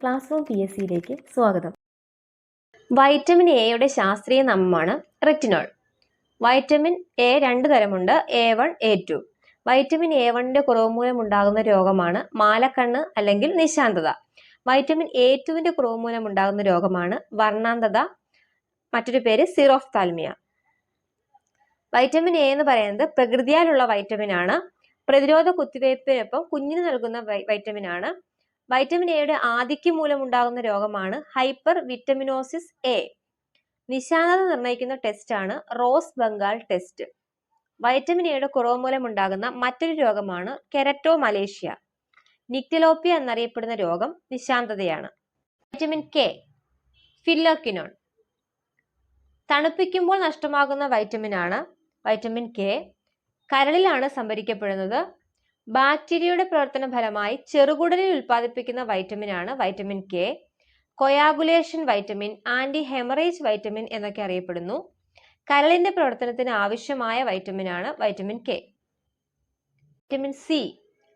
Class room PSCയിലേക്ക് സ്വാഗതം. Vitamin എയുടെ ശാസ്ത്രീയ നാമമാണ് റെറ്റിനോൾ. വൈറ്റമിൻ എ 2 തരമുണ്ട്, A1, A2. വൈറ്റമിൻ A1ന്റെ കുറവ് മൂലം ഉണ്ടാകുന്ന രോഗമാണ് മാലക്കണ്ണ് അല്ലെങ്കിൽ നിശാന്തത. വൈറ്റമിൻ A2വിന്റെ കുറവ് മൂലം ഉണ്ടാകുന്ന രോഗമാണ് വർണ്ണാന്തത, മറ്റൊരു പേര് സിറോഫ്താൽമിയ. വൈറ്റമിൻ എ എന്ന് പറയുന്നത് പ്രകൃതിയാലുള്ള വൈറ്റമിൻ ആണ്. പ്രതിരോധ കുത്തിവയ്പ്പിനൊപ്പം കുഞ്ഞിന് നൽകുന്ന വൈറ്റമിൻ ആണ്. വൈറ്റമിൻ എയുടെ ആധിക്യം മൂലം ഉണ്ടാകുന്ന രോഗമാണ് ഹൈപ്പർ വിറ്റമിനോസിസ് എ. നിശാന്തത നിർണ്ണയിക്കുന്ന ടെസ്റ്റ് ആണ് റോസ് ബംഗാൾ ടെസ്റ്റ്. വൈറ്റമിൻ എയുടെ കുറവ് മൂലം ഉണ്ടാകുന്ന മറ്റൊരു രോഗമാണ് കെരറ്റോമലേഷ്യ. നിക്ടലോപ്പിയ എന്നറിയപ്പെടുന്ന രോഗം നിശാന്തതയാണ്. Vitamin K, phylloquinone. തണുപ്പിക്കുമ്പോൾ നഷ്ടമാകുന്ന വൈറ്റമിൻ ആണ് വൈറ്റമിൻ കെ. കരളിലാണ് സംഭരിക്കപ്പെടുന്നത്. ബാക്ടീരിയയുടെ പ്രവർത്തന ഫലമായി ചെറുകുടലിൽ ഉൽപ്പാദിപ്പിക്കുന്ന വൈറ്റമിൻ ആണ് vitamin K. Coagulation vitamin, anti haemorrhage vitamin എന്നൊക്കെ അറിയപ്പെടുന്നു. കരളിന്റെ പ്രവർത്തനത്തിന് ആവശ്യമായ വൈറ്റമിൻ ആണ് വൈറ്റമിൻ കെ. വൈറ്റമിൻ സി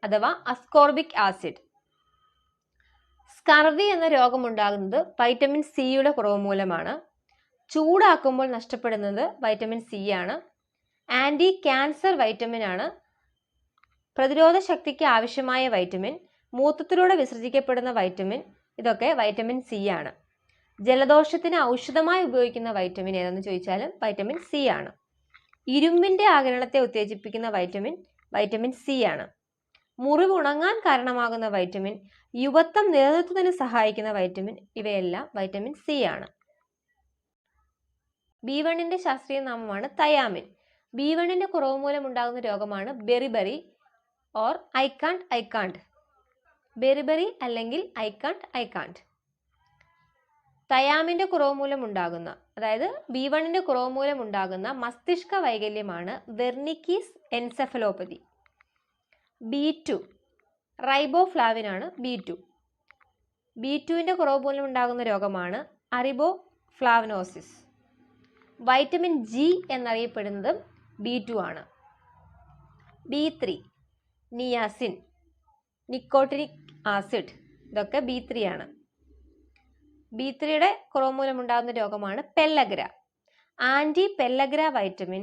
അഥവാ അസ്കോർബിക് ആസിഡ്. സ്കർവി എന്ന രോഗം ഉണ്ടാകുന്നത് വൈറ്റമിൻ സിയുടെ കുറവ് മൂലമാണ്. ചൂടാക്കുമ്പോൾ നഷ്ടപ്പെടുന്നത് വൈറ്റമിൻ സി ആണ്. ആന്റി ക്യാൻസർ വൈറ്റമിൻ ആണ്. പ്രതിരോധ ശക്തിക്ക് ആവശ്യമായ വൈറ്റമിൻ, മൂത്രത്തിലൂടെ വിസർജിക്കപ്പെടുന്ന വൈറ്റമിൻ, ഇതൊക്കെ വൈറ്റമിൻ സി ആണ്. ജലദോഷത്തിന് ഔഷധമായി ഉപയോഗിക്കുന്ന വൈറ്റമിൻ ഏതെന്ന് ചോദിച്ചാലും വൈറ്റമിൻ സി ആണ്. ഇരുമ്പിന്റെ ആഗിരണത്തെ ഉത്തേജിപ്പിക്കുന്ന വൈറ്റമിൻ സി ആണ്. മുറിവ് ഉണങ്ങാൻ കാരണമാകുന്ന വൈറ്റമിൻ, യുവത്വം നിലനിർത്തുന്നതിന് സഹായിക്കുന്ന വൈറ്റമിൻ, ഇവയെല്ലാം വൈറ്റമിൻ സി ആണ്. B1ന്റെ ശാസ്ത്രീയ നാമമാണ് തയാമിൻ. B1ന്റെ കുറവ് മൂലം ഉണ്ടാകുന്ന രോഗമാണ് ബെറിബറി ഓർ ഐക്കാണ്ട്. ബെറിബറി അല്ലെങ്കിൽ ഐക്കാണ്ട്. തയാമിന്റെ കുറവ് മൂലം ഉണ്ടാകുന്ന, അതായത് B1ന്റെ കുറവ് മൂലം ഉണ്ടാകുന്ന മസ്തിഷ്ക വൈകല്യമാണ് വെർണിക്കീസ് എൻസെഫലോപ്പതി. B2 റൈബോഫ്ലാവിൻ ആണ് B2. B2ന്റെ കുറവ് മൂലം ഉണ്ടാകുന്ന രോഗമാണ് അറിബോഫ്ലാവനോസിസ്. വൈറ്റമിൻ ജി എന്നറിയപ്പെടുന്നത് B2 ആണ്. B3 നിയാസിൻ, നിക്കോട്ടിനിക് ആസിഡ്, ഇതൊക്കെ B3 ആണ്. B3യുടെ കുറവ് മൂലം ഉണ്ടാകുന്ന രോഗമാണ് പെല്ലഗ്ര. ആന്റി പെല്ലഗ്ര വൈറ്റമിൻ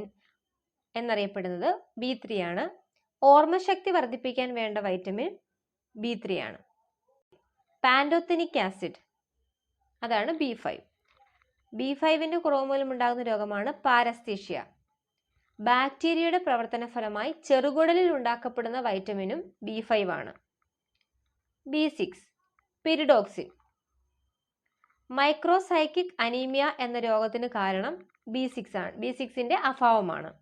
എന്നറിയപ്പെടുന്നത് B3 ആണ്. ഓർമ്മശക്തി വർദ്ധിപ്പിക്കാൻ വേണ്ട വൈറ്റമിൻ B3 ആണ്. പാൻറ്റോത്തനിക് ആസിഡ്, അതാണ് B5. B5ന്റെ കുറവ് മൂലം ഉണ്ടാകുന്ന രോഗമാണ് പാരസ്തീഷ്യ. ബാക്ടീരിയയുടെ പ്രവർത്തന ഫലമായി ചെറുകുടലിൽ ഉണ്ടാക്കപ്പെടുന്ന വൈറ്റമിനും B5 ആണ്. B6 pyridoxine. മൈക്രോസൈക്കിക് അനീമിയ എന്ന രോഗത്തിന് കാരണം B6 ആണ്. B6ന്റെ അഭാവമാണ്.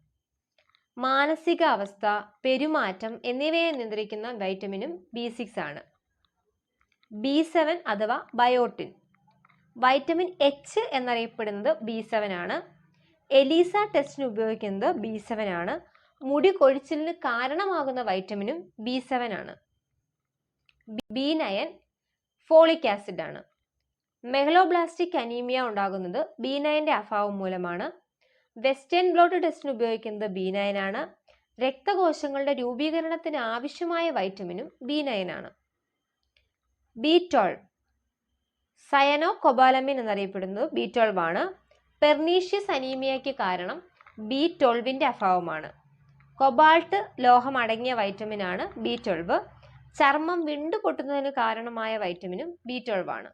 മാനസിക അവസ്ഥ, പെരുമാറ്റം എന്നിവയെ നിയന്ത്രിക്കുന്ന വൈറ്റമിനും B6 ആണ്. B7 അഥവാ ബയോട്ടിൻ. വൈറ്റമിൻ H എന്നറിയപ്പെടുന്നത് B7 ആണ്. എലീസ ടെസ്റ്റിന് ഉപയോഗിക്കുന്നത് B7 ആണ്. മുടി കൊഴിച്ചിലിന് കാരണമാകുന്ന വൈറ്റമിനും B7 ആണ്. B9 ഫോളിക് ആസിഡ് ആണ്. മെഗലോബ്ലാസ്റ്റിക് അനീമിയ ഉണ്ടാകുന്നത് B9ന്റെ അഭാവം മൂലമാണ്. വെസ്റ്റേൺ ബ്ലോട്ട് ടെസ്റ്റിന് ഉപയോഗിക്കുന്നത് B9 ആണ്. രക്തകോശങ്ങളുടെ രൂപീകരണത്തിന് ആവശ്യമായ വൈറ്റമിനും B9 ആണ്. B12 സയനോകൊബാലമിൻ എന്നറിയപ്പെടുന്നത് B12 ആണ്. പെർനീഷ്യസ് അനീമിയയ്ക്ക് കാരണം B12ന്റെ അഭാവമാണ്. കൊബാൾട്ട് ലോഹം അടങ്ങിയ വൈറ്റമിൻ ആണ് B12. ചർമ്മം വിണ്ടുപൊട്ടുന്നതിന് കാരണമായ വൈറ്റമിനും B12 ആണ്.